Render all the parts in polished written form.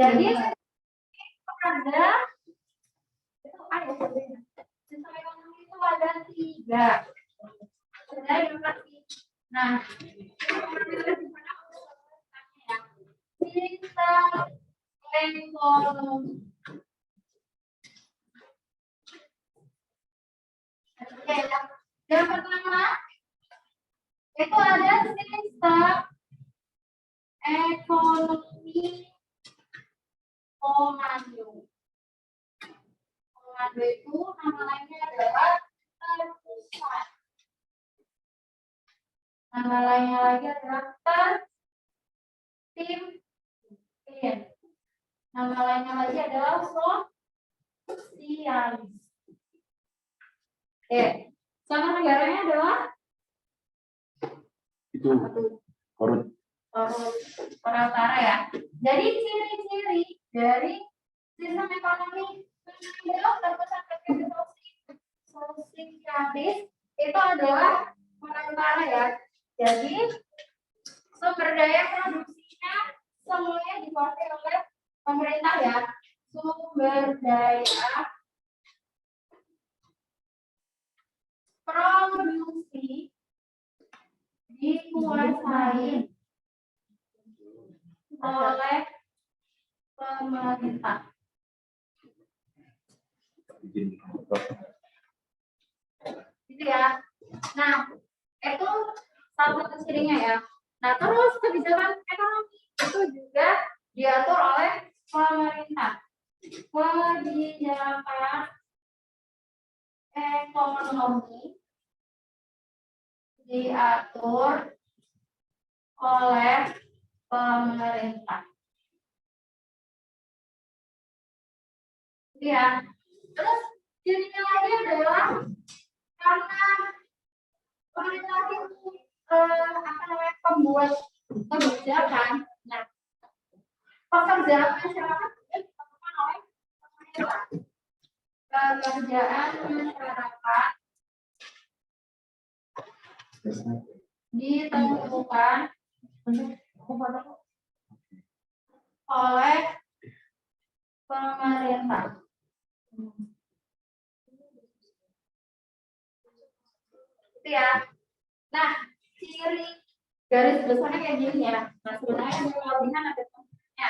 Jadi ada itu ada sistem ekonomi itu ada 3. Nah, sistem ekonomi. Oke, yang pertama itu ada sistem ekonomi komando. Komando itu nama lainnya adalah terpusat. Nama lainnya lagi adalah terpimpin. Nama lainnya lagi adalah sosialis. Oke, contoh negaranya adalah itu korut Korea Utara ya. Jadi ciri-ciri dari sistem ekonomi terpusat sosialis itu adalah Korea Utara ya. Jadi sumber daya produksinya semuanya dikuasai oleh pemerintah ya. Sumber daya produksi dikuasai oleh pemerintah. Gitu ya. Nah, itu salah satu cirinya ya. Nah, terus kebijakan ekonomi itu juga diatur oleh pemerintah. Kebijakan ekonomi diatur oleh pemerintah. Ya. Terus cirinya lagi adalah karena pemerintah itu pembuat kebijakan. Nah, pekerjaan masyarakat ditentukan oleh pemerintah. Pekerjaan masyarakat ditentukan oleh pemerintah. Itu ya. Nah, ciri garis besarnya kayak gini ya. Nah, sebenarnya ada kelebihan ada kekurangannya.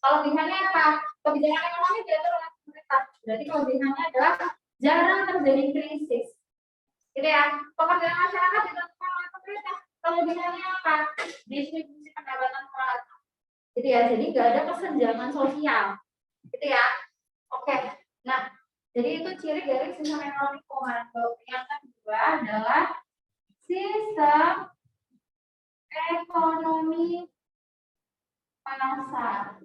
Kelebihannya apa? Kebijakan ekonomi diatur oleh pemerintah. Berarti kelebihannya adalah jarang terjadi krisis. Gitu ya. Pekerjaan masyarakat ditentukan oleh pemerintah. Kelebihannya apa? Distribusi pendapatan merata. Gitu ya. Jadi nggak ada kesenjangan sosial. Gitu ya. Oke. Nah, jadi itu ciri dari sistem ekonomi komando. Yang kedua adalah sistem ekonomi pasar.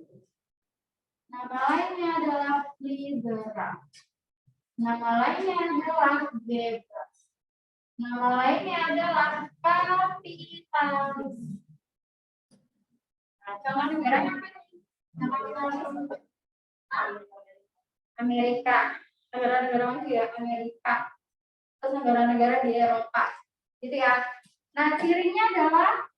Nama lainnya adalah liberal. Nama lainnya adalah bebas. Nama lainnya adalah kapitalis. Nah, contoh negaranya apa nih? Nama kapitalis Amerika. Negara-negara itu ya Amerika. Terus negara-negara di Eropa. Gitu ya. Nah, cirinya adalah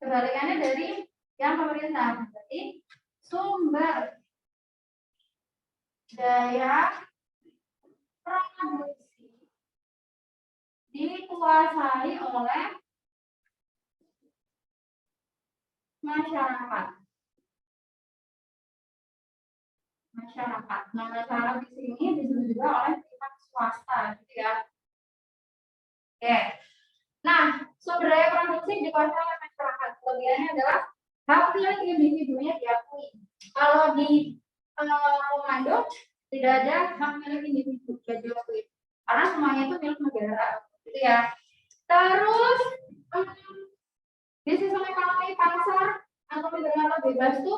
kebalikannya dari yang pemerintah. Jadi sumber daya produksi dikuasai oleh masyarakat. Nah, masyarakat di sini disebut juga oleh pihak swasta, gitu ya. Oke. Nah, sumber daya produksi dikuasai oleh masyarakat. Kelebihannya adalah hak pilih individunya diakui. Kalau di komando tidak ada hak milik individu diakui. Karena semuanya itu milik negara, gitu ya. Terus di sistem ekonomi pasar atau negara bebas itu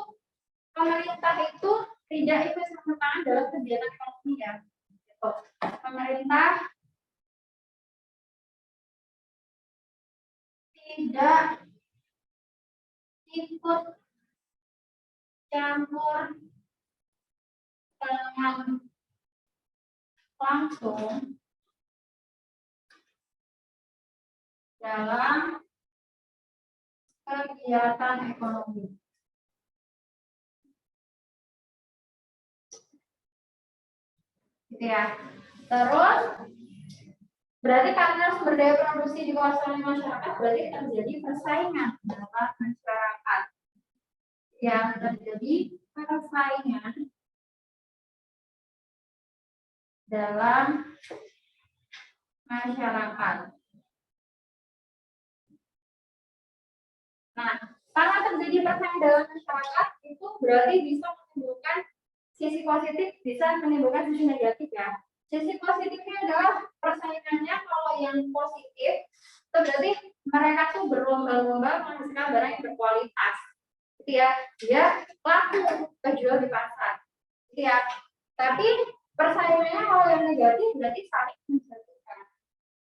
pemerintah itu tidak ikut serta tangan dalam kegiatan ekonomi ya. Gitu. Pemerintah tidak ikut campur tangan langsung dalam kegiatan ekonomi. gitu ya. Terus berarti karena sumber daya produksi dikuasai oleh masyarakat, berarti terjadi persaingan dalam masyarakat. Yang terjadi persaingan dalam masyarakat. Nah, karena terjadi persaingan dalam masyarakat itu berarti bisa menimbulkan sisi positif, bisa menimbulkan sisi negatif ya. Sisi positifnya adalah persaingannya kalau yang positif itu berarti mereka tuh berlomba-lomba menghasilkan barang yang berkualitas. Gitu ya. Dia laku terjual di pasar. Gitu ya. Tapi persaingannya kalau yang negatif berarti saling menjatuhkan.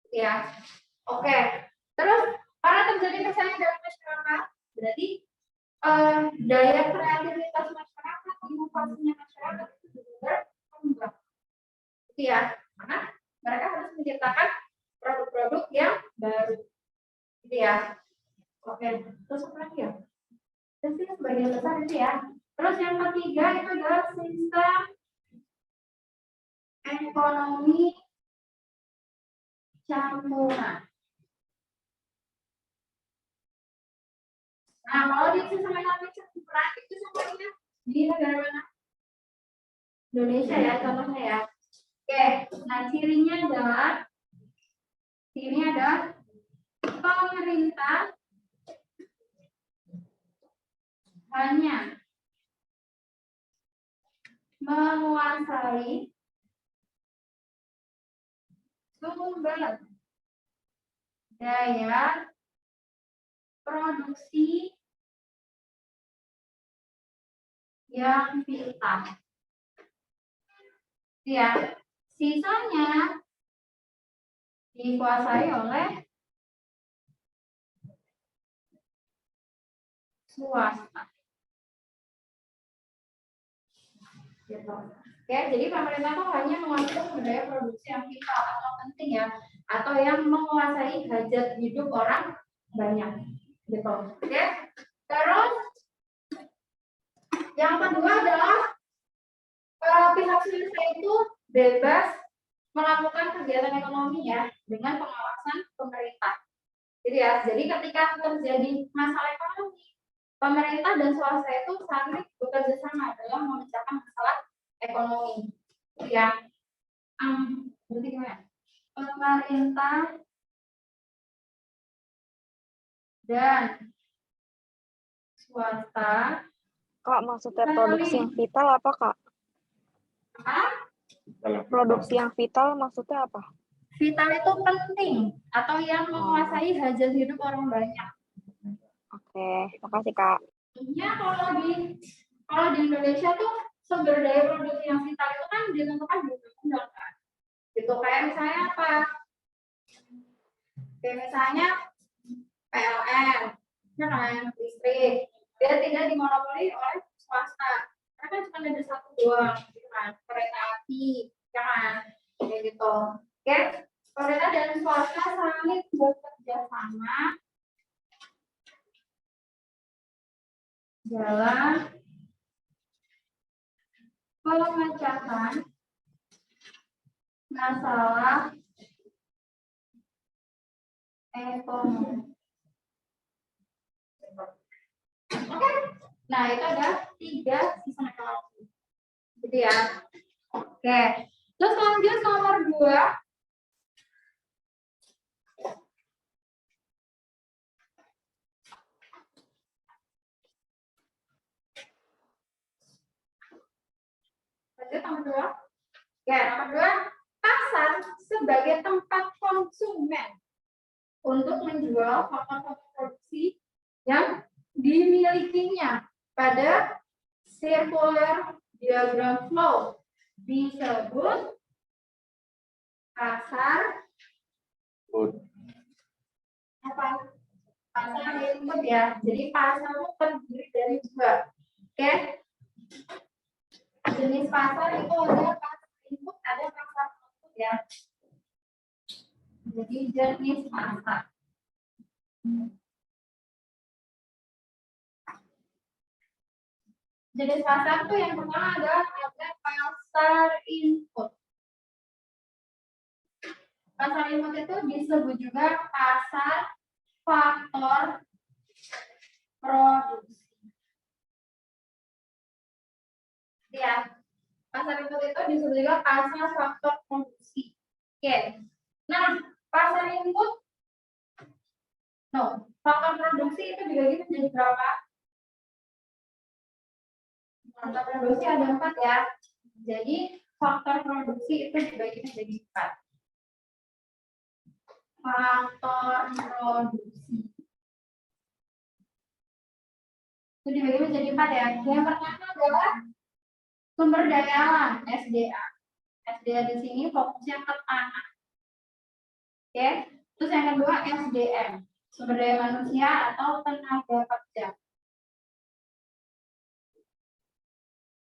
Gitu ya. Oke. Terus karena terjadi persaingan dalam masyarakat, berarti daya kreativitas masyarakat, inovasinya masyarakat itu juga berkembang. Gitu ya, karena mereka harus menciptakan produk-produk yang baru. Gitu ya. Oke, terus apa lagi ya? Jadi sebagian besar itu ya. Terus yang ketiga itu adalah sistem ekonomi campuran. Nah, kalau di sistem ekonomi campuran itu semuanya di negara mana? Indonesia ya, contohnya ya. Oke, nah cirinya adalah pemerintah hanya menguasai sumber daya produksi yang vital. Ya, sisanya dikuasai oleh swasta. Gitu. Oke, jadi pemerintah tuh hanya menguasai sumber daya produksi yang vital atau penting ya, atau yang menguasai hajat hidup orang banyak. Gitu. Oke. Terus yang kedua adalah pihak swasta itu bebas melakukan kegiatan ekonomi ya dengan pengawasan pemerintah. Jadi ya, jadi ketika terjadi masalah ekonomi, pemerintah dan swasta itu saling bekerja sama dalam memecahkan masalah ekonomi. Ya, berarti gimana? Pemerintah dan swasta. Kak, maksudnya produksi yang vital apa, Kak? Produksi yang vital maksudnya apa? Vital itu penting atau yang menguasai hajat hidup orang banyak. Oke, makasih, Kak. Ya, kalau di Indonesia tuh sumber daya produksi yang vital itu kan ditentukan di undang-undang kan. Gitu kayak misalnya apa? Kayak misalnya PLN, ya kan, listrik. Dia tidak dimonopoli oleh swasta. Karena cuma ada satu doang, gitu kan. Kereta api, ya kan, kayak gitu. Oke, pemerintah dan swasta saling bekerja sama dalam pemecahan masalah ekonomi. Oke, nah itu ada 3 sistem ekonomi. Gitu ya. Oke, terus lanjut nomor 2. Lanjut nomor 2. Ya, nomor 2, pasar sebagai tempat konsumen untuk menjual faktor produksi yang dimilikinya pada circular diagram flow disebut pasar apa? Pasar input ya. Jadi pasar itu terdiri dari 2. Oke. Jenis pasar itu ada pasar input, ada pasar output ya. Jadi jenis pasar. Jenis pasar itu yang pertama adalah ada pasar input. Pasar input itu disebut juga pasar faktor produksi. Ya, pasar input itu disebut juga pasar faktor produksi. Oke. Nah, pasar input, faktor produksi itu dibagi menjadi berapa? Faktor produksi ada 4 ya. Jadi faktor produksi itu dibagi menjadi 4. Faktor produksi itu dibagi menjadi 4 ya. Yang pertama adalah sumber daya alam (SDA). SDA di sini fokusnya ke tanah. Oke. Terus yang kedua SDM, sumber daya manusia atau tenaga kerja.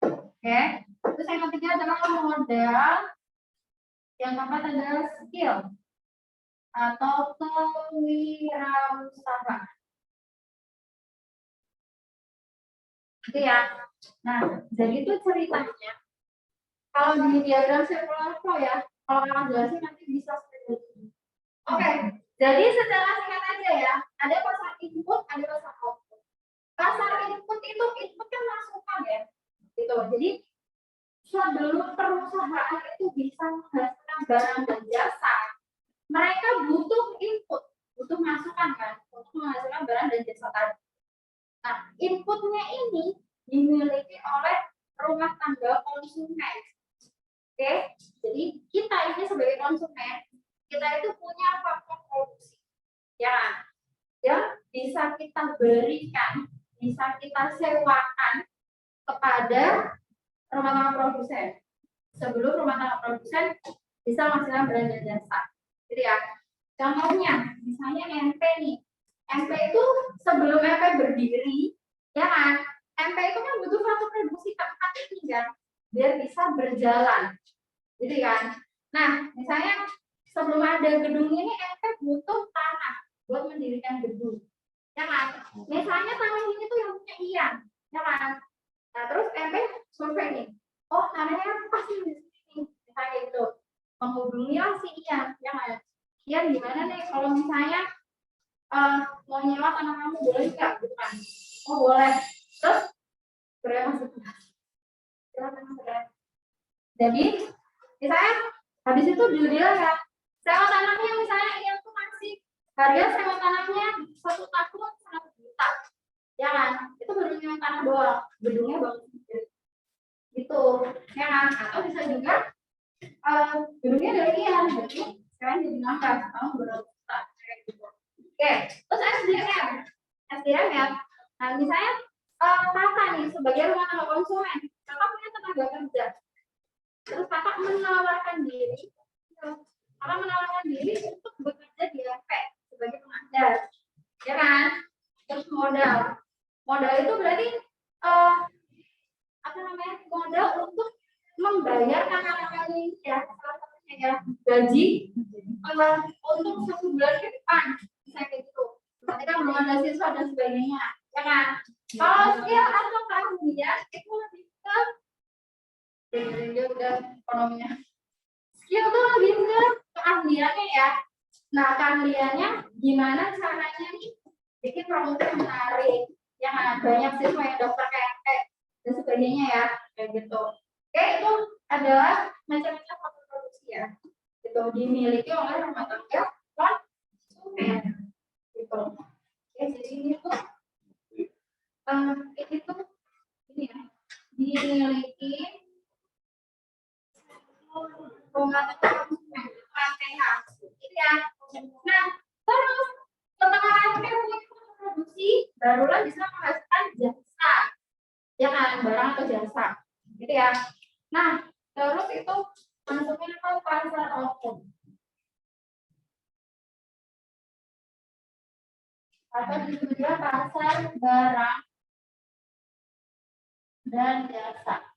Oke. Terus yang ketiga adalah modal. Yang keempat adalah skill atau kewirausahaan. Gitu ya. Nah, jadi itu ceritanya. Kalau di diagram circular flow ya, kalau kalian jelasin nanti bisa seperti ini. Oke, jadi secara singkat aja ya, ada pasar input, ada pasar output. Pasar input itu input kan masukan ya, gitu. Jadi sebelum perusahaan itu bisa menghasilkan barang dan jasa, mereka butuh input, butuh masukan kan, untuk menghasilkan barang dan jasa tadi. Nah, inputnya ini dimiliki oleh rumah tangga konsumen. Oke, jadi kita ini sebagai konsumen, kita itu punya faktor produksi, ya, yang bisa kita berikan, bisa kita sewakan kepada rumah tangga produsen. Sebelum rumah tangga produsen bisa menghasilkan barang dan jasa, gitu ya. Contohnya, misalnya MP nih, MP itu sebelum MP berdiri, ya kan, MP itu kan butuh faktor produksi tempat ini kan, biar bisa berjalan. Gitu kan. Nah, misalnya sebelum ada gedung ini MP butuh tanah buat mendirikan gedung. Ya kan? Misalnya tanah ini tuh yang punya Ian, ya kan? Nah, terus MP survei nih. Oh, tanahnya pasti di sini. Misalnya itu. Menghubungilah si Ian, ya kan? Ian gimana nih kalau misalnya mau nyewa tanah kamu boleh nggak? Gitu kan? Oh, boleh. Terus berapa maksudnya? Jadi misalnya habis itu dibilang ya, sewa tanahnya misalnya yang tuh masih harga sewa tanahnya 1 tahun 100 juta, ya kan? Itu baru nyewa tanah doang, gedungnya bagus gitu, ya kan? Atau bisa juga gedungnya dari Ian, jadi sekarang jadi nambah tahun berapa juta, kayak gitu. Oke, terus SDM ya. Nah misalnya kakak nih sebagai rumah tangga konsumen, kakak punya tenaga kerja. Terus kakak menawarkan diri untuk bekerja di MP sebagai pengajar, ya kan? Terus modal itu berarti modal untuk membayar kakak-kakak ini ya, salah satunya ya gaji untuk 1 bulan ke depan, misalnya gitu. Nanti kan belum ada siswa dan sebagainya, ya kan? Kalau skill atau keahlian itu lebih ke dia udah ekonominya. Skill tuh lebih ke keahliannya ya. Nah, keahliannya gimana caranya nih bikin promosi menarik, ya kan? Banyak siswa yang daftar KMP dan sebagainya ya, kayak gitu. Oke, itu adalah macam-macam faktor produksi ya. Itu dimiliki oleh rumah tangga konsumen. Gitu. Oke, jadi ini tuh ini ya, dimiliki rumah tangga konsumen, RTH. Gitu ya. Nah, terus setelah RTH punya produksi, barulah bisa menghasilkan jasa, ya kan, barang atau jasa, gitu ya. Nah, terus itu masuknya ke pasar output atau juga pasar barang dan jasa.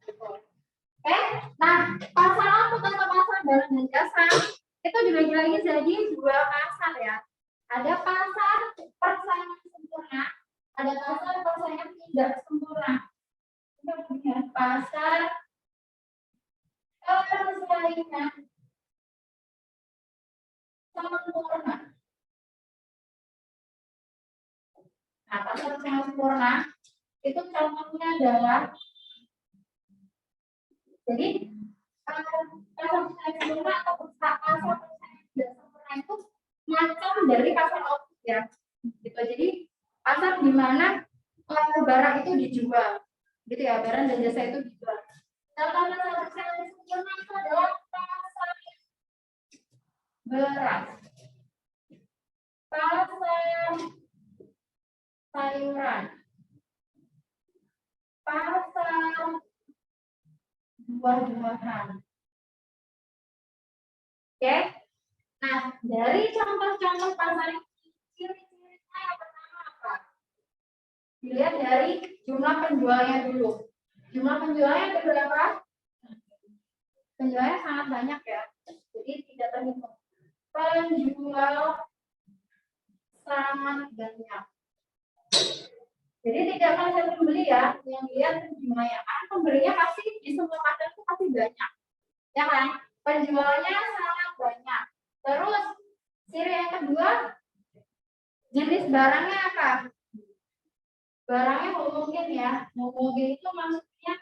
Oke, nah pasar output atau pasar barang dan jasa itu dibagi lagi jadi 2 pasar ya. Ada pasar persaingan sempurna, ada pasar persaingan tidak sempurna. Kita punya pasar persaingan sempurna. Nah, pasar persaingan sempurna itu contohnya adalah jadi pasar persaingan sempurna atau pasar persaingan tidak sempurna itu macam dari pasar output ya. Gitu. Jadi pasar di mana barang itu dijual, gitu ya, barang dan jasa itu dijual. Contoh pasar persaingan sempurna itu adalah pasar beras, pasar sayuran, pasar buah-buahan. Oke, nah dari contoh-contoh pasar ini ciri-cirinya yang pertama apa? Dilihat dari jumlah penjualnya dulu. Jumlah penjualnya ada berapa? Penjualnya sangat banyak ya, jadi tidak terhitung. Penjual sangat banyak. Jadi tidak akan ada pembeli ya, yang lihat jumlahnya kan pembelinya pasti di semua pasar itu pasti banyak, ya kan? Penjualnya sangat banyak. Terus ciri yang kedua, jenis barangnya apa? Barangnya mungkin ya, mungkin itu maksudnya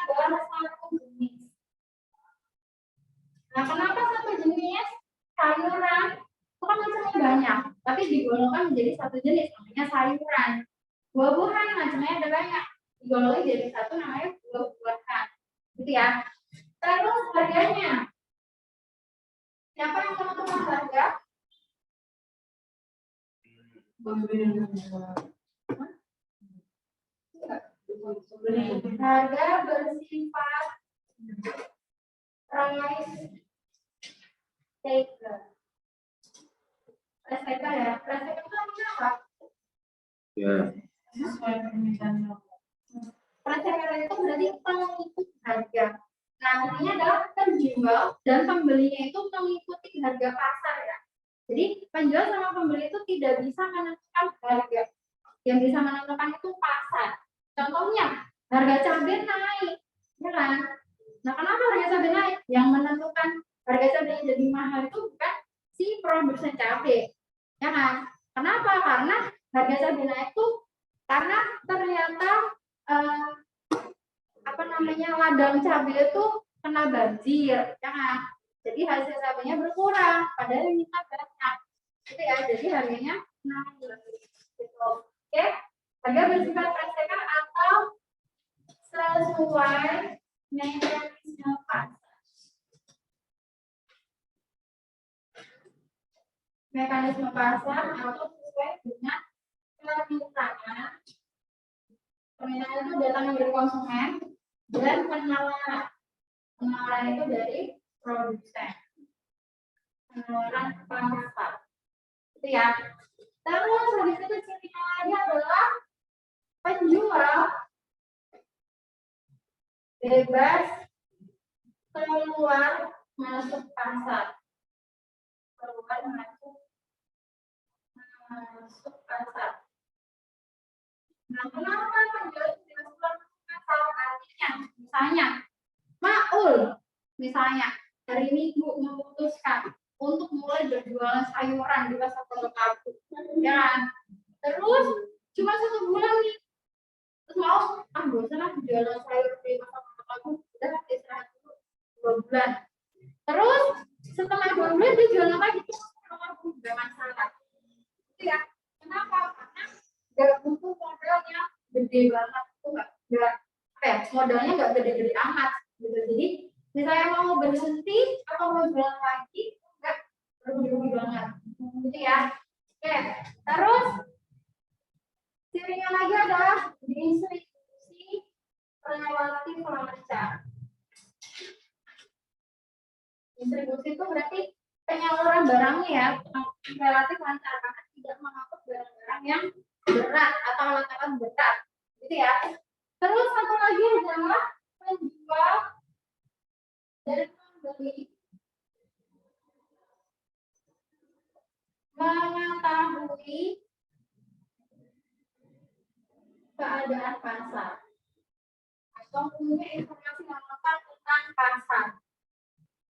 adalah satu jenis. Nah, kenapa satu jenis? Sayuran itu kan macamnya banyak, tapi digolongkan menjadi satu jenis, namanya sayuran. Buah-buahan macamnya ada banyak, digolongkan jadi satu, namanya buah-buahan. Gitu ya. Terus harganya. Siapa yang menentukan harga? Harga bersifat price taker. Price taker ya. Price taker itu artinya apa? Ya. Price taker itu berarti pengikut harga. Nah, artinya adalah penjual dan pembelinya itu mengikuti harga pasar ya. Jadi penjual sama pembeli itu tidak bisa menentukan harga. Yang bisa menentukan itu pasar. Contohnya, harga cabai naik, ya kan? Nah, kenapa harga cabai naik? Yang menentukan harga cabai jadi mahal itu bukan si produsen cabai, ya kan? Kenapa? Karena harga cabai naik itu karena ternyata ladang cabai itu kena banjir, ya kan? Jadi hasil cabainya berkurang, padahal minta banyak, gitu ya. Jadi harganya naik, gitu. Oke, harga bersifat price taker atau sesuai mekanisme pasar. Mekanisme pasar atau sesuai dengan permintaan. Permintaan itu datang dari konsumen dan penawaran. Penawaran itu dari produsen. Penawaran pasar. Itu ya. Terus habis itu cirinya lagi adalah penjual bebas keluar masuk pasar. Keluar masuk pasar. Nah, kenapa penjual bebas keluar masuk pasar? Artinya, misalnya, misalnya hari Minggu memutuskan untuk mulai berjualan sayuran di pasar Pondok Labu, ya kan? Terus cuma 1 bulan nih, terus mau bosan lah jualan sayur di pasar Pondok Labu, udah istirahat dulu 2 bulan. Terus setelah 2 bulan dia jualan lagi di pasar Pondok Labu, nggak masalah. Itu ya, kenapa? Karena nggak butuh modalnya gede banget, tuh nggak modalnya nggak gede-gede amat, gitu. Jadi misalnya mau berhenti atau mau jualan lagi nggak rugi banget, gitu ya. Oke, terus cirinya lagi adalah distribusi relatif lancar. Distribusi itu berarti penyaluran barangnya ya relatif lancar karena tidak mengangkut barang-barang yang berat atau alat-alat berat, gitu ya. Terus satu lagi adalah penjual dan pembeli mengetahui keadaan pasar atau punya informasi lengkap tentang pasar.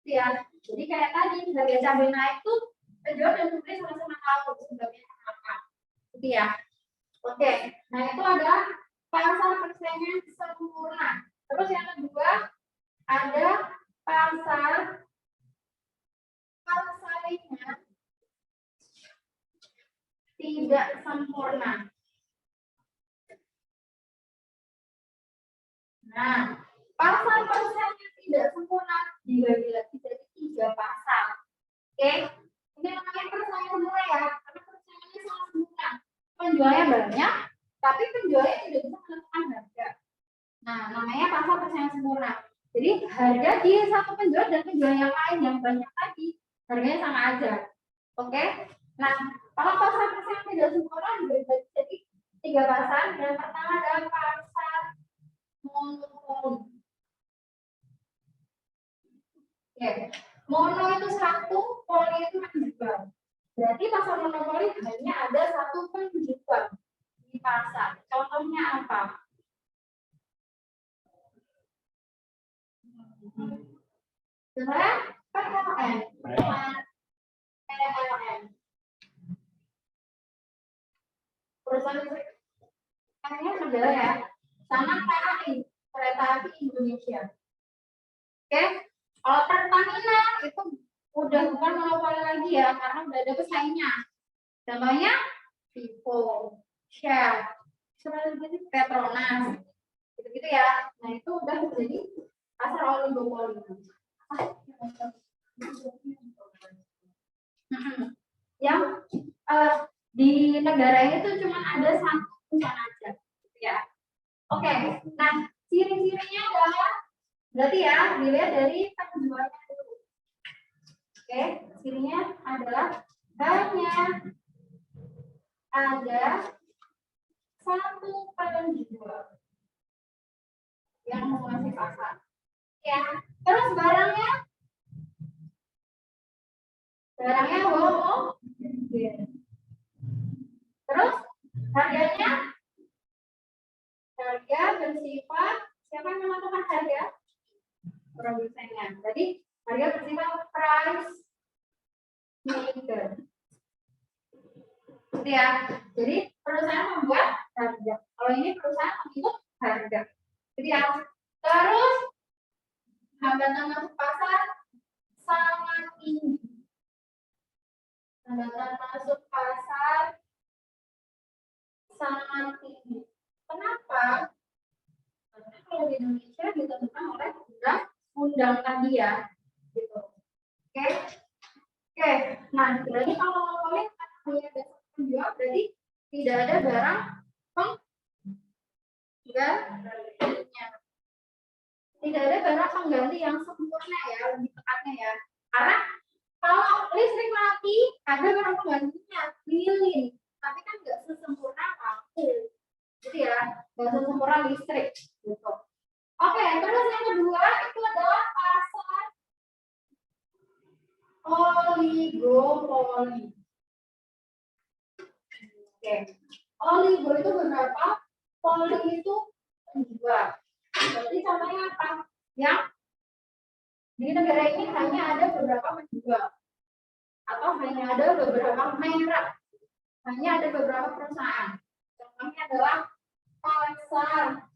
Ya, jadi kayak tadi harga cabai naik tuh penjual dan pembeli sama-sama tahu sebabnya kenapa. Gitu ya. Oke, nah itu ada pasar persaingan sempurna. Terus yang kedua ada pasar persaingan tidak sempurna. Nah, pasar persaingan tidak sempurna dibagi lagi jadi 3 pasar. Oke, ini namanya persaingan sempurna ya, karena persaingannya sangat sempurna. Penjualnya banyak, tapi penjualnya tidak bisa menentukan harga. Nah, namanya pasar persaingan sempurna. Jadi harga di satu penjual dan penjual yang lain yang banyak tadi harganya sama aja. Oke, nah kalau pasar persaingan tidak sempurna dibagi jadi 3 pasar. Yang pertama adalah pasar monopoli. Oke, mono itu satu, poli itu penjual. Berarti pasar monopoli hanya ada satu penjual di pasar. Contohnya apa? Sebenarnya PLN. PLN. Perusahaan ini adalah ya, sama KAI, Kereta Api Indonesia. Oke, kalau Pertamina itu udah bukan monopoli lagi ya, karena udah ada pesaingnya. Contohnya Vivo, Shell, seperti Petronas, gitu-gitu ya. Nah itu udah menjadi pasar oligopoli. Yang di negara ini tuh cuma ada satu perusahaan aja, gitu ya. Oke, nah ciri-cirinya adalah berarti ya dilihat dari penjualnya dulu. Oke, cirinya adalah hanya ada satu penjual yang menguasai pasar. Ya, terus barangnya homogen. Terus harga bersifat siapa yang menentukan harga? Produsennya. Jadi harga bersifat price maker. Gitu ya. Jadi perusahaan membuat harga. Kalau ini perusahaan membentuk harga. Jadi ya. Terus hambatan masuk pasar sangat tinggi. Hambatan masuk pasar sangat tinggi. Kenapa? Karena kalau di Indonesia ditentukan oleh undang tadi ya, gitu. Oke. Nah, berarti kalau monopoli hanya ada satu penjual, berarti tidak ada barang penggantinya. Tidak ada barang pengganti yang sempurna ya, lebih tepatnya ya. Karena kalau listrik mati, ada barang penggantinya, lilin. Tapi kan nggak sesempurna lampu. Jadi ya, nggak sesempurna listrik. Gitu. Oke, terus yang kedua itu adalah pasar oligopoli. Oke, oligo itu beberapa, poli itu penjual. Berarti contohnya apa? Yang di negara ini hanya ada beberapa penjual, atau hanya ada beberapa merek, hanya ada beberapa perusahaan. Contohnya adalah pasar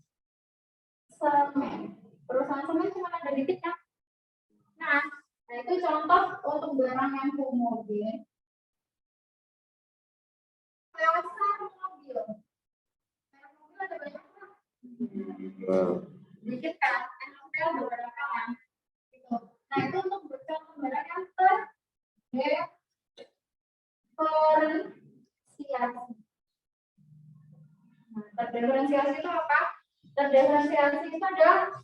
semen. Perusahaan semen cuma ada dikit ya. Nah itu contoh untuk barang yang homogen. Pasar mobil. Mobil ada banyak kan? Dikit kan? Mobil beberapa kan? Gitu. Nah itu untuk contoh barang yang terdiferensiasi. Nah, terdiferensiasi itu apa? Terdiferensiasi itu adalah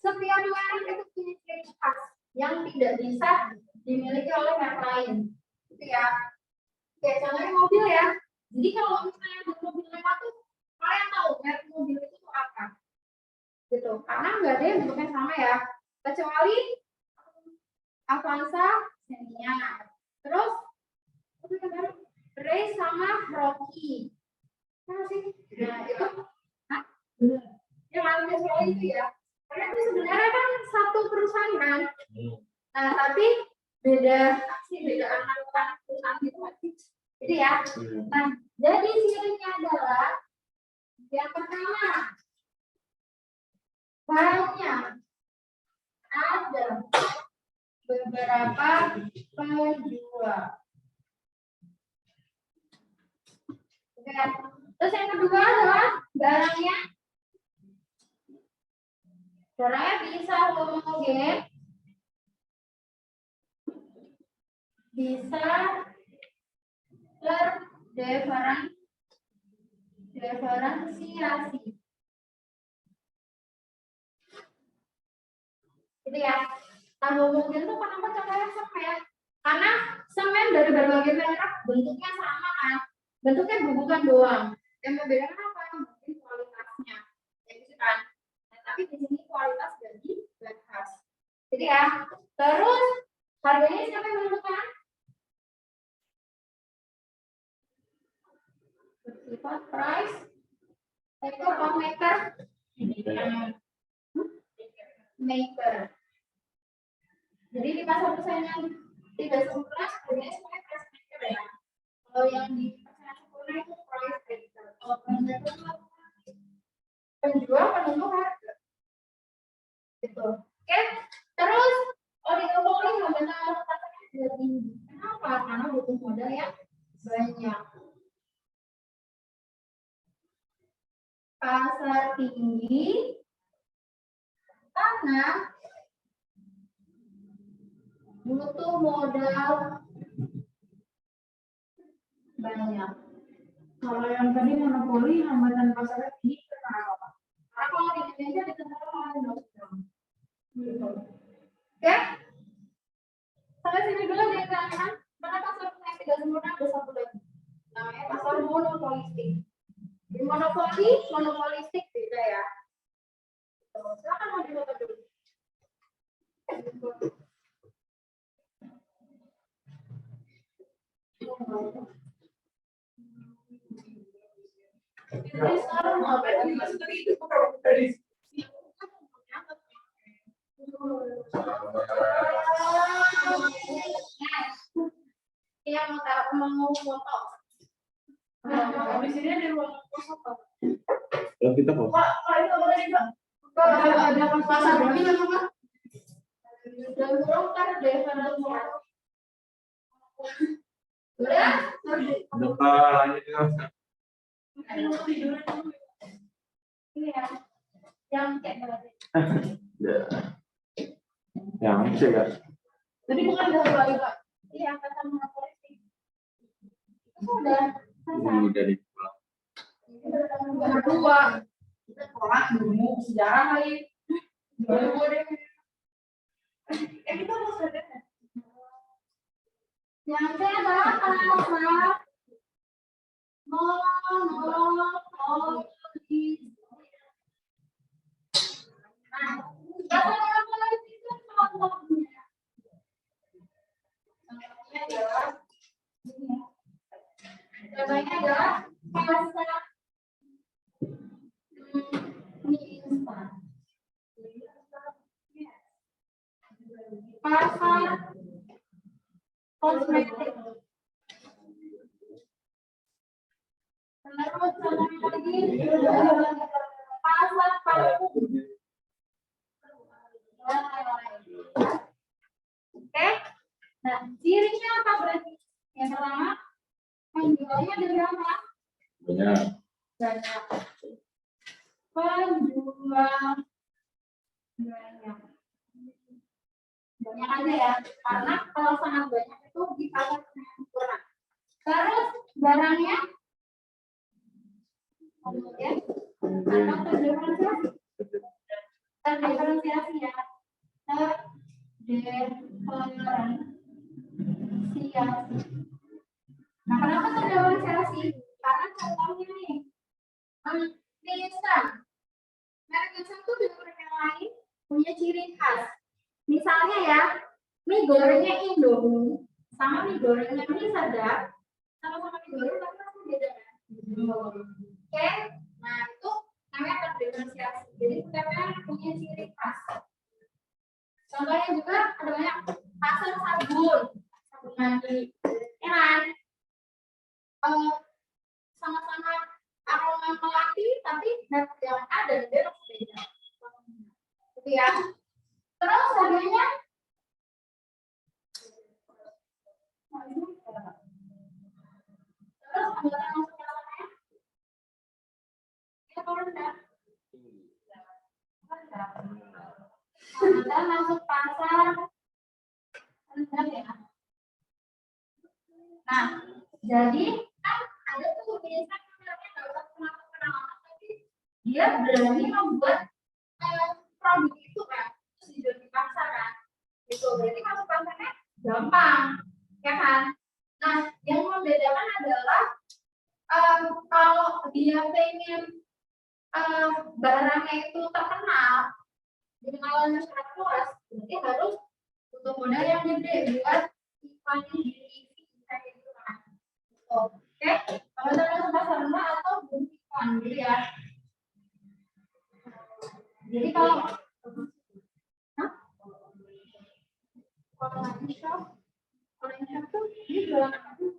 setiap merek itu punya ciri khas yang tidak bisa dimiliki oleh merek lain. Gitu ya. Oke, contohnya mobil ya. Jadi kalau misalnya ada mobil lewat tuh, kalian tahu merek mobil itu apa? Gitu. Karena nggak ada yang bentuknya sama ya. Kecuali Avanza, Xenia. Terus Ray sama Rocky. Nah, itu, ya manusia itu ya. Karena itu sebenarnya kan satu perusahaan kan. Nah, tapi beda anak perusahaan gitu. Jadi ya. Nah, jadi cirinya adalah yang pertama banyak ada beberapa penjual. Oke. Terus yang kedua adalah barangnya bisa homogen, bisa terdiferensiasi. Gitu ya. Nah, homogen itu kenapa contohnya semen? Karena semen dari berbagai merek bentuknya sama kan? Bentuknya bukan doang. Yang membedakan apa? Mungkin kualitasnya. Ya gitu kan. Nah, tapi di sini kualitas jadi bahas. Jadi ya. Terus harganya siapa yang menentukan? Bersifat price. Itu maker. Maker. Jadi di masa persaingan tidak sempurna, sebenarnya semuanya price maker ya. Kalau yang di persaingan sempurna itu price maker. Kalau penjual penentu harga. Gitu. Oke. Terus oligopoli hambatan pasarnya juga tinggi. Kenapa? Karena butuh modal yang banyak. Pasar tinggi karena butuh modal banyak. Kalau yang tadi monopoli hambatan pasarnya tinggi karena apa? Karena kalau di Indonesia ditentukan oleh undang-undang. Oke? Sampai sini dulu di examen. Karena pasar yang tidak sempurna ada satu lagi. Namanya pasar monopolistik. Di monopolistik beda ya. Silakan mau dibuka dulu. Jadi sekarang mau yang mau foto. Di sini ada ruang foto. Kalau kita foto. Pak, itu boleh juga. Ada pasar berarti kan Pak? Dan kan deh karena udah. Ini ya. Yang cek berarti. Yang cek kan. Jadi bukan satu lagi Pak. Iya, kata monopolistik. Itu udah selesai. Dari pulang. Berdua. Kita sekolah dulu sejarah kali. Kita harus ada. Yang saya adalah pasar monopolistik. Nah, pasar monopolistik itu contohnya. Contohnya adalah pasar mie instan. Pasar kosmetik. Terus contohnya lagi pasar parfum. Oke. Nah, cirinya apa berarti? Yang pertama, penjualnya ada berapa? Banyak. Banyak. Penjual banyak. Banyak aja ya, karena kalau sangat banyak itu di pasar sempurna. Terus barangnya, kemudian atau terdiferensiasi. Terdiferensiasi ya. Terdiferensiasi. Nah, kenapa terdiferensiasi? Karena contohnya nih, mie instan. Merek yang satu dengan merek yang lain punya ciri khas. Misalnya ya, mie gorengnya Indomie sama mie gorengnya mie Sadap, sama-sama mie goreng tapi rasanya beda kan? Oke, nah itu namanya terdiferensiasi. diferensiasi. Jadi setiap merek punya ciri khas. Contohnya juga ada banyak pasar sabun mandi, ya kan? Sama-sama aroma melati, tapi merek yang ada di dalam beda. Gitu ya. Terus harganya terus anggota masuk pasarnya itu rendah. Anggota masuk pasar rendah ya. Nah, jadi kan ada tuh biasanya mereka nggak usah kenal, tapi dia berani membuat produk itu kan terus dijual di pasar kan. Itu berarti masuk pasarnya gampang, ya kan? Nah, yang membedakan adalah kalau dia pengen barangnya itu terkenal, dikenal masyarakat luas, berarti harus butuh modal yang gede buat iklannya di TV kayak gitu kan. Oke, kalau kita pasar rendah atau bukan gitu ya. Jadi kalau online shop tuh ini jualan apa sih?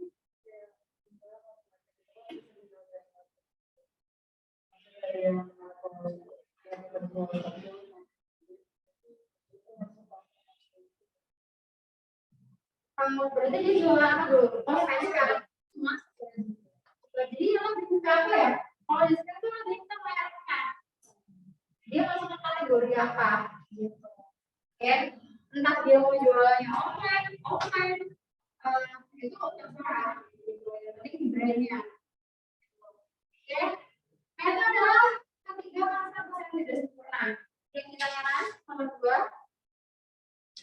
Berarti dia jualan apa dulu? Oh, kayaknya kan emas. Jadi yang bisa apa ya? Kalau di sini tuh nanti kita mereknya. Dia masuk ke kategori apa? Gitu. Ya, entah dia mau jualannya offline, itu terserah. Gitu. Yang penting brandnya. Oke, itu adalah ketiga konsep yang tidak sempurna. Yang kita nyalakan nomor 2.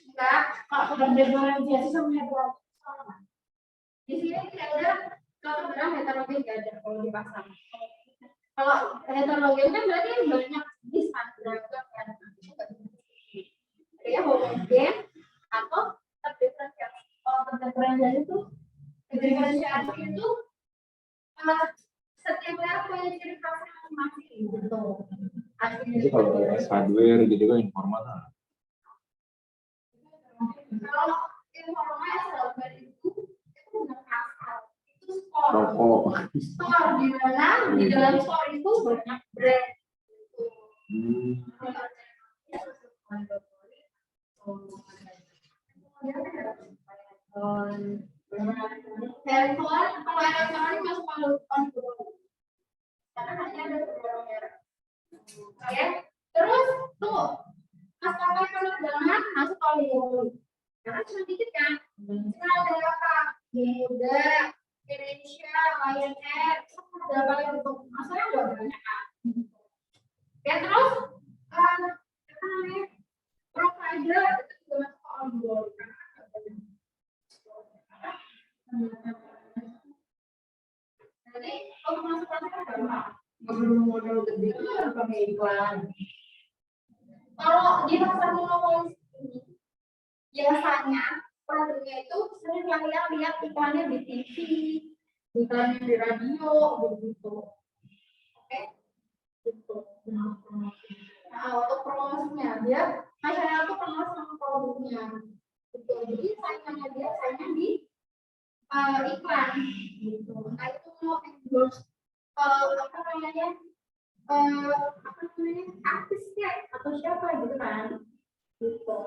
Enggak, Kak, udah diferensiasi sama heterogen. di sini tidak ada kalau barang heterogen nggak ada kalau di pasar. Kalau heterogen kan berarti banyak jenis beragam kan. Dia homogen atau terdiferensiasi. Kalau terdiferensiasi itu setiap merek punya ciri khas masing-masing gitu. Jadi kalau kayak hardware gitu kan informal. Kalau informal hardware itu bukan asal, itu store. Store di mana di dalam store itu banyak brand. Handphone, kalau elektronik masuk karena hanya ada beberapa merek. Oke, terus tuh maskapai penerbangan masuk oligopoli. Karena cuma dikit kan. Cuma ada apa? Garuda, Indonesia, Lion Air, ada apa yang untuk masalahnya udah banyak kan. Ya terus apa namanya? Provider itu juga masuk oligopoli. Jadi kalau masuk pasar gampang. Modal gede itu harus pakai iklan. Kalau di pasar monopolis ini biasanya produknya itu sering kalian lihat iklannya di TV, iklannya di radio, begitu. Oke, gitu. Nah, untuk promosinya dia masyarakat tuh kenal sama produknya. Gitu. Jadi saingannya dia saingan di iklan, gitu. Nah itu mau endorse apa namanya? Artisnya atau siapa gitu kan, gitu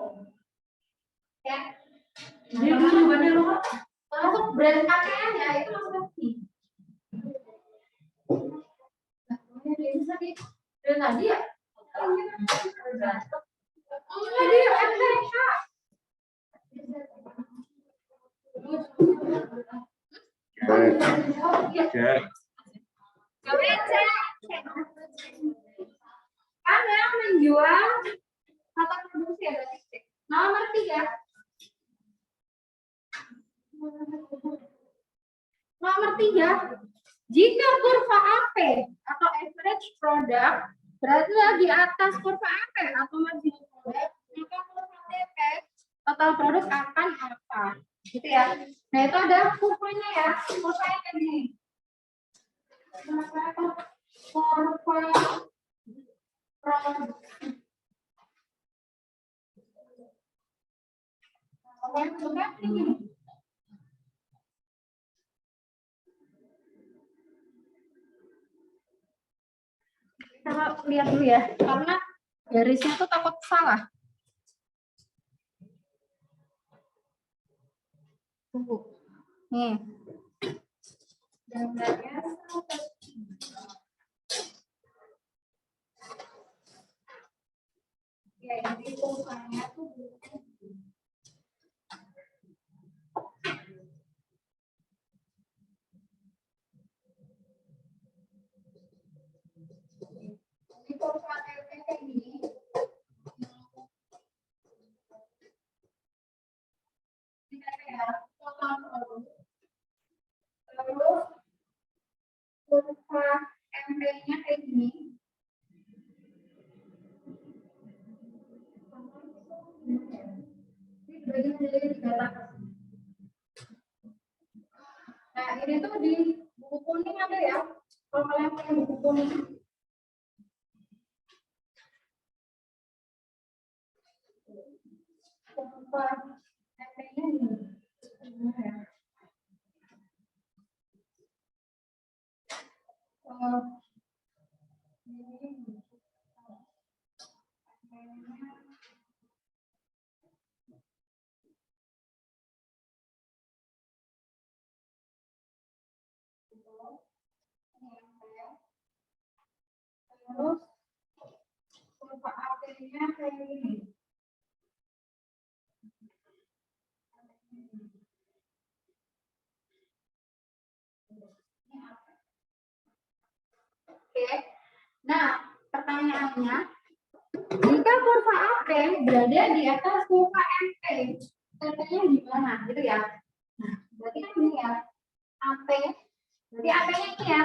ya. Jadi dulu juga lo Termasuk brand pakaian ya itu masuk ke bisa di brand tadi ya. Jadi MTK. Kan yang menjual atau produksi ada titik. Nomor 3. Nomor 3, jika kurva AP atau average product berada di atas kurva AP atau marginal product, maka kurva TP total produk akan apa? Gitu ya. Nah itu ada kurvanya ya, kurvanya kayak gini. Kurva Kita lihat dulu ya, karena garisnya tuh takut salah. Tunggu. Nih. Gambarnya ya, jadi pulsanya tuh ini pulsa kayak gini. Terus pulsa MP-nya kayak gini. Ini dibagi menjadi 3 lapas. Nah, ini tuh di buku kuning ada ya. Kalau kalian punya buku kuning. Pulsa MP-nya ini. Terus pulsa AP-nya kayak gini. Oke. Nah, pertanyaannya, jika kurva AP berada di atas kurva MP, tandanya di mana? Gitu ya. Nah, berarti kan ini ya. AP, berarti AP-nya ini ya.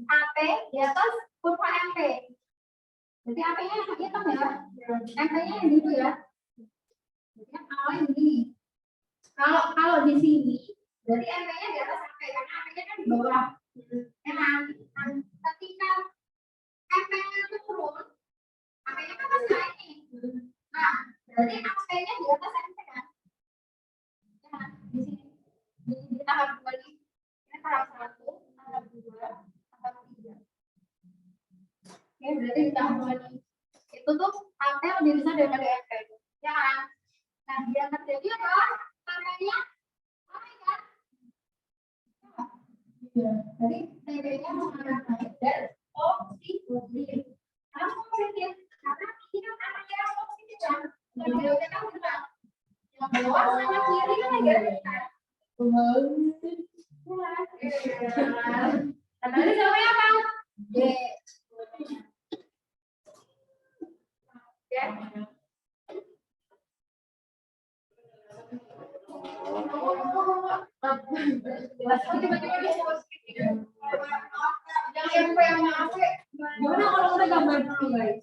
AP di atas kurva MP. Berarti AP-nya yang hitam ya. MP-nya yang gitu ya. Berarti kan awalnya begini. Kalau di sini, berarti MP-nya di atas AP, karena AP-nya kan di bawah. Ya kan? Ketika MP-nya itu turun, AP-nya kan pasti naik nih. Nah, berarti AP-nya di atas MP kan? Ya kan? Di sini. Di tahap 2 ini. Ini tahap 1, tahap 2, tahap 3. Oke, berarti di tahap 2 ini. Itu tuh AP lebih besar daripada MP. Ya kan? Nah, yang terjadi adalah AP-nya naik kan? Ya, jadi TB-nya mengarah naik dan positif. Kamu positif karena ini kan anaknya yang positif kan? Yang bawahnya kan benar. Yang bawah sama kiri kan negatif kan? Nah, tadi jawabannya apa? D. Ya. Yang MP yang AC, gimana kalau udah gambar dulu guys?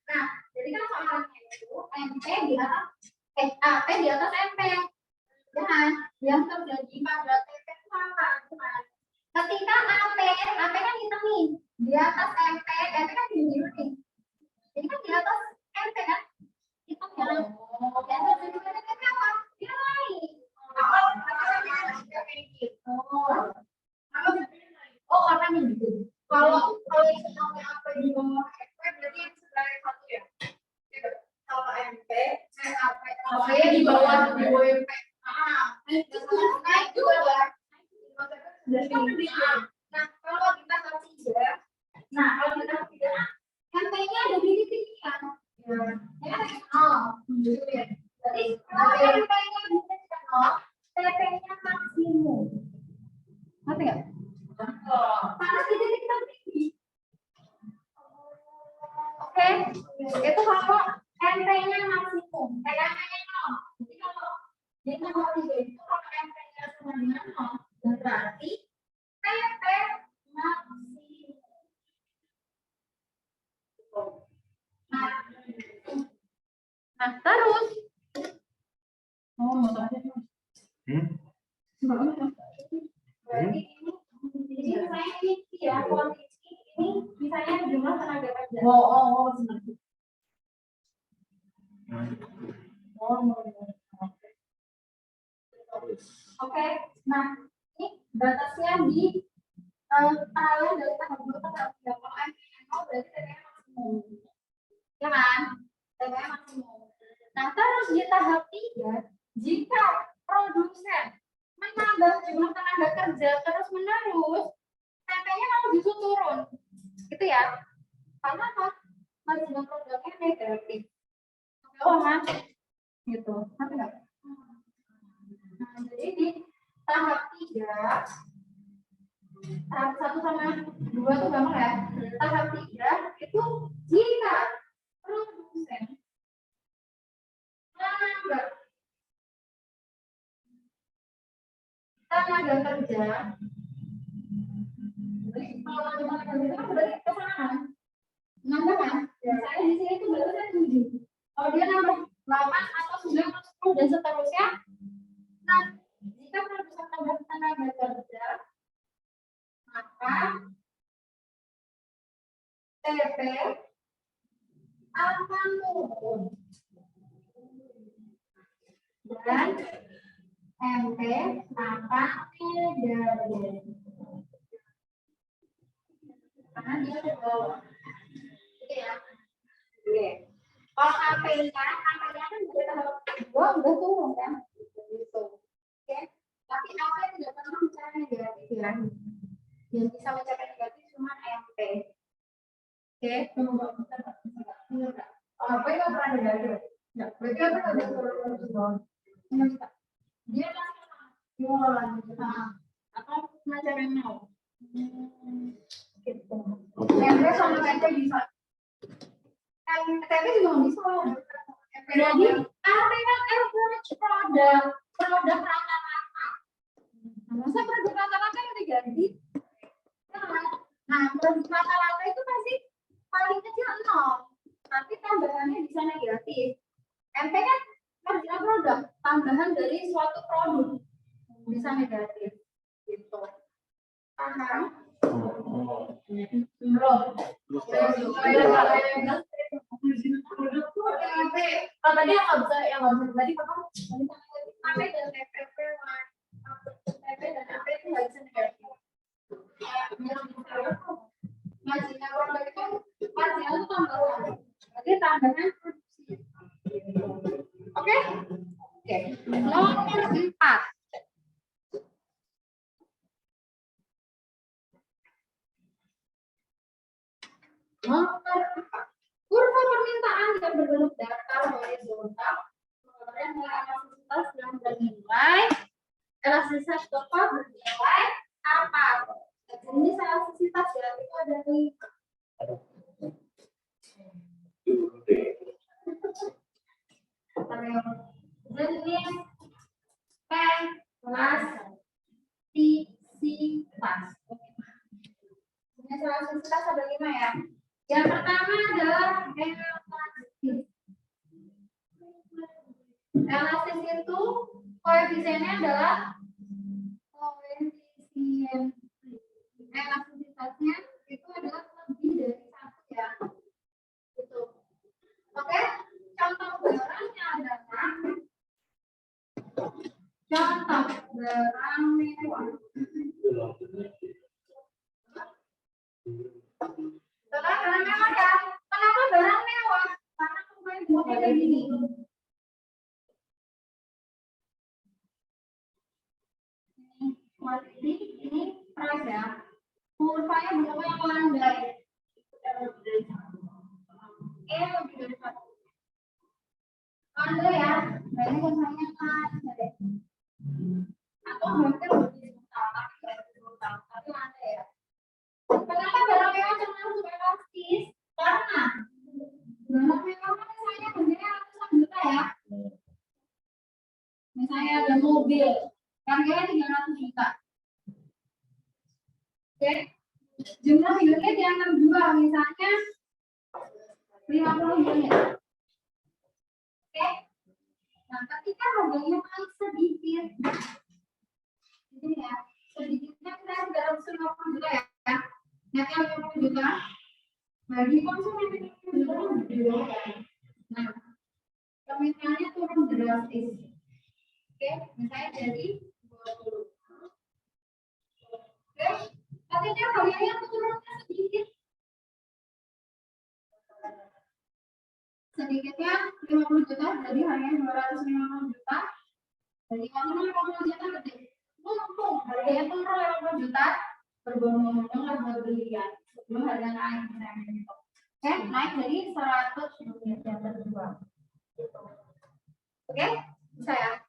Nah, jadi kan soalnya itu MP di atas AP di atas MP, ya kan? Yang terjadi pada TP itu apa? Ketika AP kan hitam nih di atas MP kan biru nih. Jadi kan di atas MP kan hitam ya. Yang terjadi pada TP apa? Dia naik. Oh, karena gitu. Kalau itu sampai apa di bawah MP berarti yang sebelah satu ya. Kalau MP, AP di bawah MP. Itu naik juga ya. Nah, kalau kita tahap 3, MP-nya ada di titik kan? Ya kan? Jadi kalau MP-nya di titik 0, TP-nya maksimum. Ngerti nggak? Panas di titik tertinggi. Oke, itu kalau MP-nya maksimum, TP-nya 0. Jadi kalau di tahap 3 itu kalau MP-nya sama dengan 0, berarti TP maksimum. Nah, terus berarti ini saya ini ya. ya, kondisi ini misalnya jumlah tenaga kerja. Sebentar. Oke, nah ini batasnya di penilaian dari tahap 2 ke tahap 3. Kalau MPNO berarti TPM maksimum, ya kan? TPM maksimum. Nah terus di tahap 3, jika produsen menambah jumlah tenaga kerja terus menerus, TP-nya malah justru turun, gitu ya? Karena apa? Marginal produknya negatif. Oh mas, gitu. Nanti nggak? Nah, jadi di tahap 3, tahap 1 sama 2 itu gampang ya. Tahap 3 itu jika produsen menambah tenaga kerja, jadi kalau tenaga kerja itu kan berarti kesamaan. Nambah kan? Saya di sini itu berarti kan 7. Kalau dia nambah 8 atau 9 atau 10 dan seterusnya. Nah, jika produsen tambah tenaga kerja, maka TP akan turun dan MP akan negatif karena dia ke bawah, gitu ya. Oke. Kalau AP-nya kan dari tahap 2 udah turun kan, gitu. Oke. Tapi AP tidak pernah mencapai negatif ya. Yang bisa mencapai negatif cuma MP. Oke, apa itu pernah negatif? Ya, berarti apa ada turun? Dia masih atau semacam yang mau. Gitu. MP sama TP bisa. TP juga bisa. Jadi AP kan average produk rata-rata. Masa produk rata-rata yang diganti? Nah, produk rata-rata itu pasti paling kecil 0, tapi tambahannya bisa negatif. MP kan marginal produk, tambahan dari suatu produk bisa negatif, gitu. Paham? Belum. Tadi yang nggak bisa tadi apa? AP dan TPP, TP dan AP itu nggak bisa negatif. Marginal produk itu marginal itu tambahan, jadi tambahan produksi. Oke? Oke. Nomor 4. Kurva permintaan yang berbentuk datar horizontal, kemudian nilai elastisitas yang bernilai elastisitas tepat bernilai apa? Ini elastisitas ya, itu ada di jenis elastisitas. Jenis elastisitas ada 5 ya. Yang pertama adalah elastis. Elastis itu koefisiennya adalah koefisien. Elastisitasnya itu adalah lebih dari 1 ya. Gitu. Oke, contoh barangnya adalah contoh barang mewah. Barang mewah ya. Kenapa barang mewah? Karena kemarin buat kayak gini. Ini price ya. Kurvanya bentuknya yang landai. Lebih dari 1. Landai ya. Nah ini misalnya landai. Atau hampir lebih brutal, tapi landai ya. Kenapa barang mewah termasuk elastis? Karena barang mewah kan misalnya harganya ratusan juta ya. Misalnya ada mobil, harganya 300 juta. Oke, jumlah unitnya diantar jual misalnya 50 unit. Oke, nah ketika harganya paling sedikit, ini ya, sedikitnya kita 350 juta ya. Net yang 50 juta bagi konsumen yang 50 juta kan gede banget kan. Nah, kemitranya turun drastis. Oke, misalnya jadi 20. Oke, artinya harganya turunnya sedikitnya 50 juta, jadi harganya 250 juta. Jadi konsumen 50 juta gede. Untung harganya turun 50 juta, berbondong-bondong lah buat belian sebelum harga naik misalnya gitu. Oke, naik dari 100 rupiah yang terjual. Oke, bisa ya?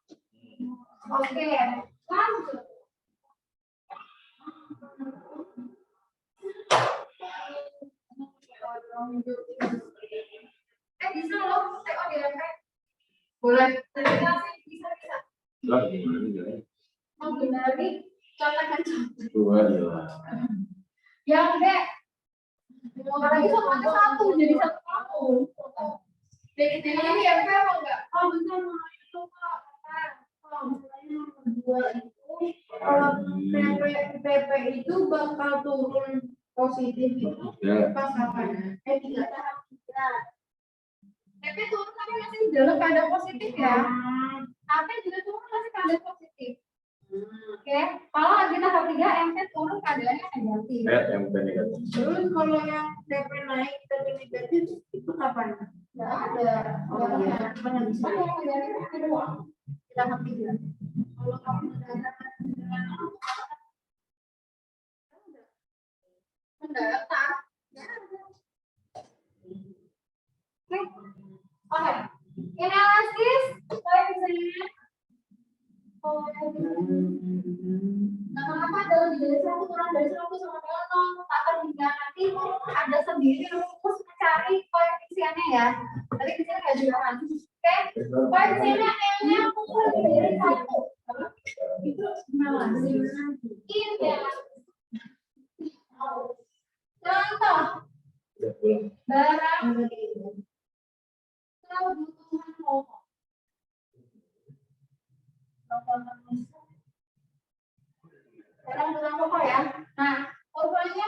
Oke, lanjut. Bisa loh, saya dirempet. Boleh, bisa. Lah, gimana jalan? Mau hindari contekan contek. Dua jelas. Yang B, orang itu ada satu jadi satu kamu. Jadi ini yang B apa enggak? Oh betul, itu Kak. Kalau misalnya nomor 2 itu kalau PP itu bakal turun positif itu pas kapan? 3 tahap 3. PP turun tapi masih dalam keadaan positif ya. AP juga turun masih keadaan positif. Oke, kalau lagi tahap 3 MP turun keadaannya negatif. MP negatif. Terus kalau yang DP naik tapi negatif itu kapan? Nggak ada. Mana bisa? Yang negatif ada doang. Di tahap 3. Kalau kamu mendaftar, ya ada. Oke, analisis koefisien. Nah, kenapa kalau dari 1 kurang dari 100 sama dengan 0 akan hingga nanti ada sendiri rumus mencari koefisiennya ya. Tadi kita nggak jualan. Oke, koefisiennya N-nya lebih dari 1. Itu analisis. Ini contoh barang kebutuhan pokok. Barang kebutuhan pokok ya. Nah, kurvanya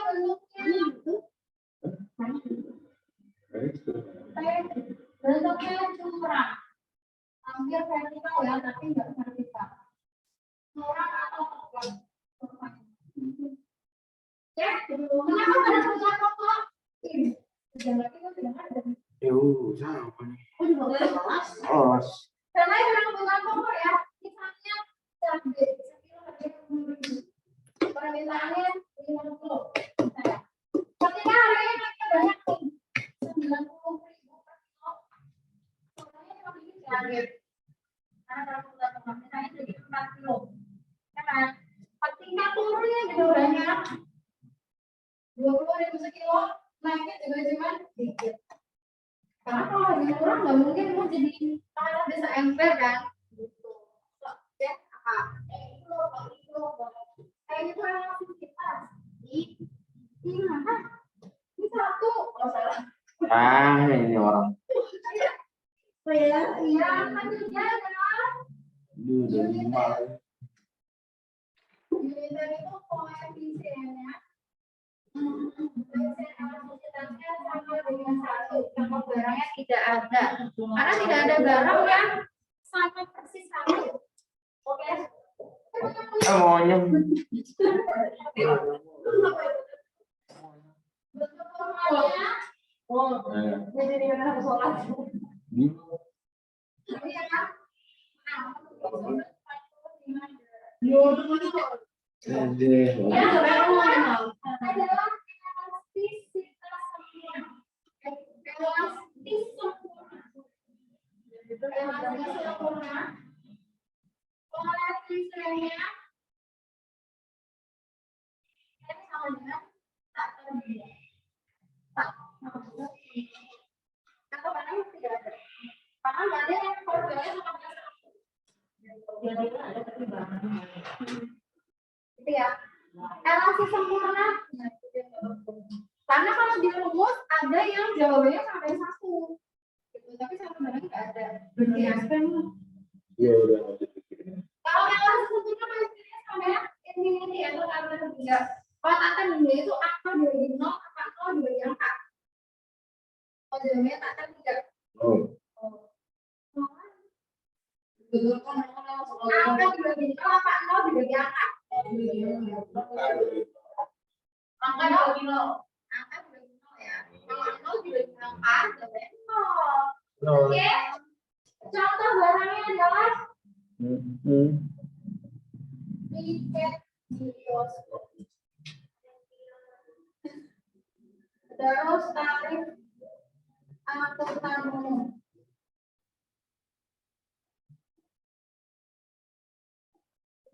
bentuknya curang, hampir vertikal ya, tapi nggak vertikal. Curang atau tepat. Ya, kenapa barang kebutuhan pokok? Ini, lagi kan tidak ada. Siapa nih? Oh, di bawah kelas. Os. Karena barang kebutuhan pokok ya, misalnya cabai, sekilo harganya 10.000. Permintaannya 50. Misalnya. Ketika harganya naiknya banyak nih, 90.000 per kilo. Soalnya cuma ini cabai. Karena barang kebutuhan pokok misalnya jadi 4 kilo. Ya kan? Ketika turunnya juga banyak, 20.000 sekilo, naiknya juga cuma sedikit. Karena kalau harganya kurang nggak mungkin mau jadi karena bisa emper kan gitu. Ya, kayak itu relatif kita di mana? Ini 1, oh salah. Ini orang. Iya, kan juga kan. Uniter itu koefisiennya. Koefisiennya sama dengan 1 kalau barangnya tidak ada. Karena tidak ada barang yang sama persis 1. Oke. Maunya. Bentuk formalnya. Oh, jadi dia harus sholat. Iya kan? Adalah elastisitas sempurna. Elastis sempurna. Elastis sempurna. Koefisiennya sama dengan tak terbilang. Atau mana yang tidak ada? Karena nggak ada yang formalnya sama dengan 1. Jadi ada pertimbangan. Gitu ya. Elastis sempurna. Karena kalau di rumus ada yang jawabannya sampai 1. Gitu. Tapi satu barang nggak ada. Berarti aspek. Iya udah. Kalau elastis sempurna pastinya sampai ini ya, itu karena tidak. Kalau tak akan menilai itu angka dibagi 0 apa 0 dibagi angka. Oh, jawabannya tak akan tidak. Oh. Angka dibagi 0 apa 0 dibagi angka. Angka dibagi 0. Angka dibagi 0 ya. Kalau 0 dibagi angka, jawabannya 0. Oke. Contoh barangnya adalah tiket bioskop. Terus tarif angkutan umum.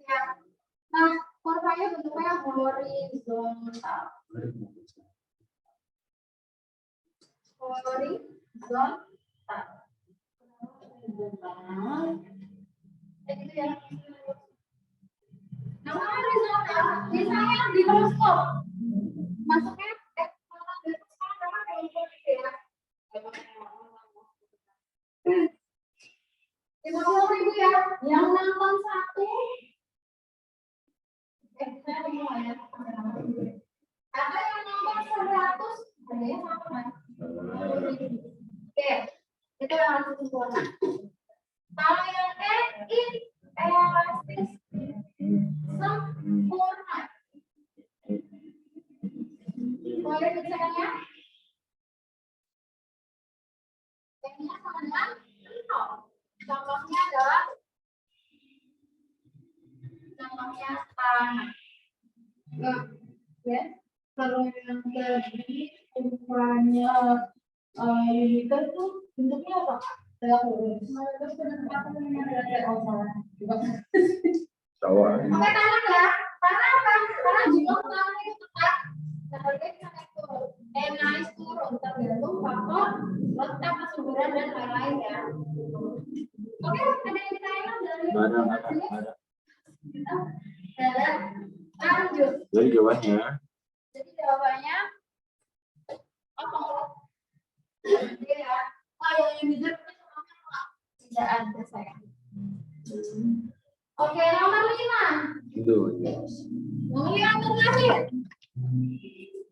Ya. Nah, kurvanya bentuknya horizontal. Horizontal. Itu ya. Nah, horizontal misalnya di teleskop. Masuknya Rp50.000 ya, yang nonton satu. Ada yang nonton 100, ada yang sama. Oke, itu yang harus disuarakan. Kalau yang elastis sempurna. Boleh bicaranya? N-nya sama dengan 0. Contohnya adalah tanah. Ya, kalau yang tadi ukurannya liter tuh bentuknya apa? Kayak terus bentuknya ada oval. Sawah. Oke, tanah ya. Tanah apa? Karena jika tanah itu tetap, harganya bisa naik turun. Naik turun tergantung faktor letak kesuburan dan lain-lain ya. Oke, ada yang ditanyakan dari Ada. Ada. Lanjut. Jadi jawabannya. Jadi jawabannya apa? Ya. Oh, yang jujur tidak ada saya. Oke, nomor 5. Itu. Nomor 5 itu terakhir.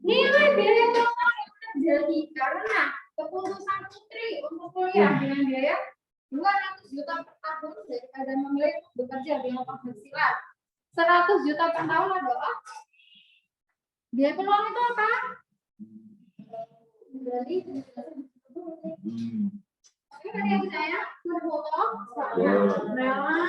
Nilai biaya total yang terjadi karena keputusan Putri untuk kuliah dengan biaya 200 juta per tahun daripada memilih bekerja di lapangan penghasilan 100 juta per tahun adalah biaya peluang itu apa? Jadi oke, tadi yang saya berfoto rela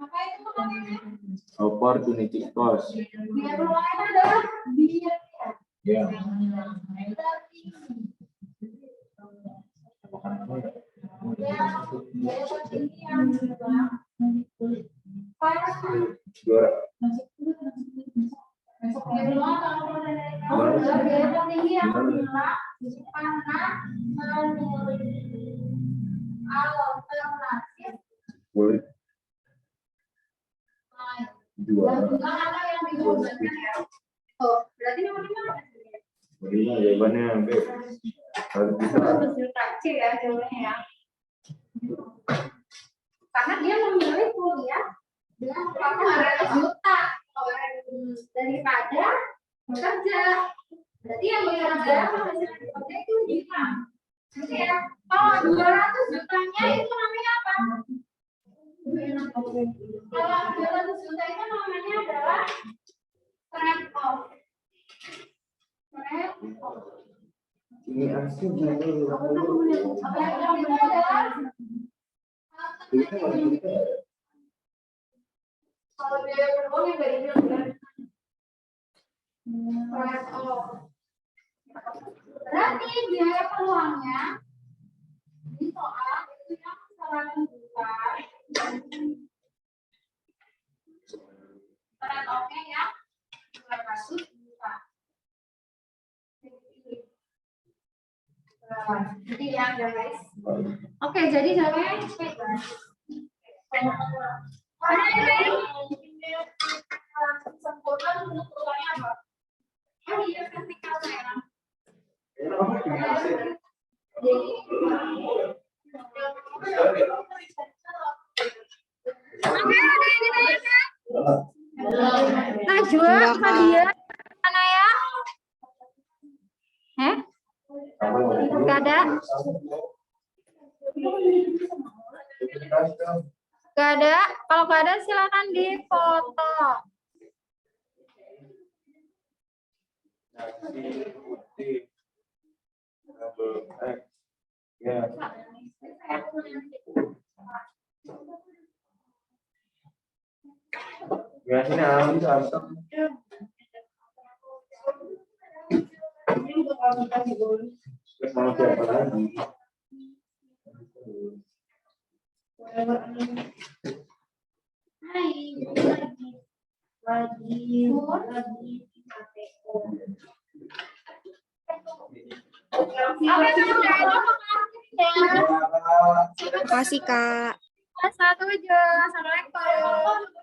apa itu namanya? Opportunity cost. Biaya peluang itu adalah biaya. Ya. Juara. Biaya tertinggi yang adalah karena alternatif Boleh. Juara. apa yang dikorbankan ya? Oh, berarti nomor 5. Bagaimana jawabannya? B. Harus bisa. 100 juta C ya jawabannya ya. Karena dia memilih kuliah dengan uang 200 juta daripada bekerja. Berarti yang bekerja penghasilan bekerja itu 5. Jadi ya, kalau 200 jutanya itu namanya apa? Kalau 200 juta itu namanya adalah trade off. Ini asli jadi Kalau biaya peruang yang dari bulan. Berarti biaya peluangnya di soal itu yang kesalahan bukan syarat oke ya 200 juta. Jadi ya guys. Oke, jadi jawabannya ada yang sempurna untuk peluangnya apa? Oh iya, vertikal ya. Oke, ada yang ditanyakan? Najwa, Enggak, Kak. Fadia, mana ya? Gak ada? Gak ada? Kalau gak ada silakan difoto. Ya. Biasanya habis asam. Terus mau siapa lagi? Makasih, Kak. Satu aja. Assalamualaikum.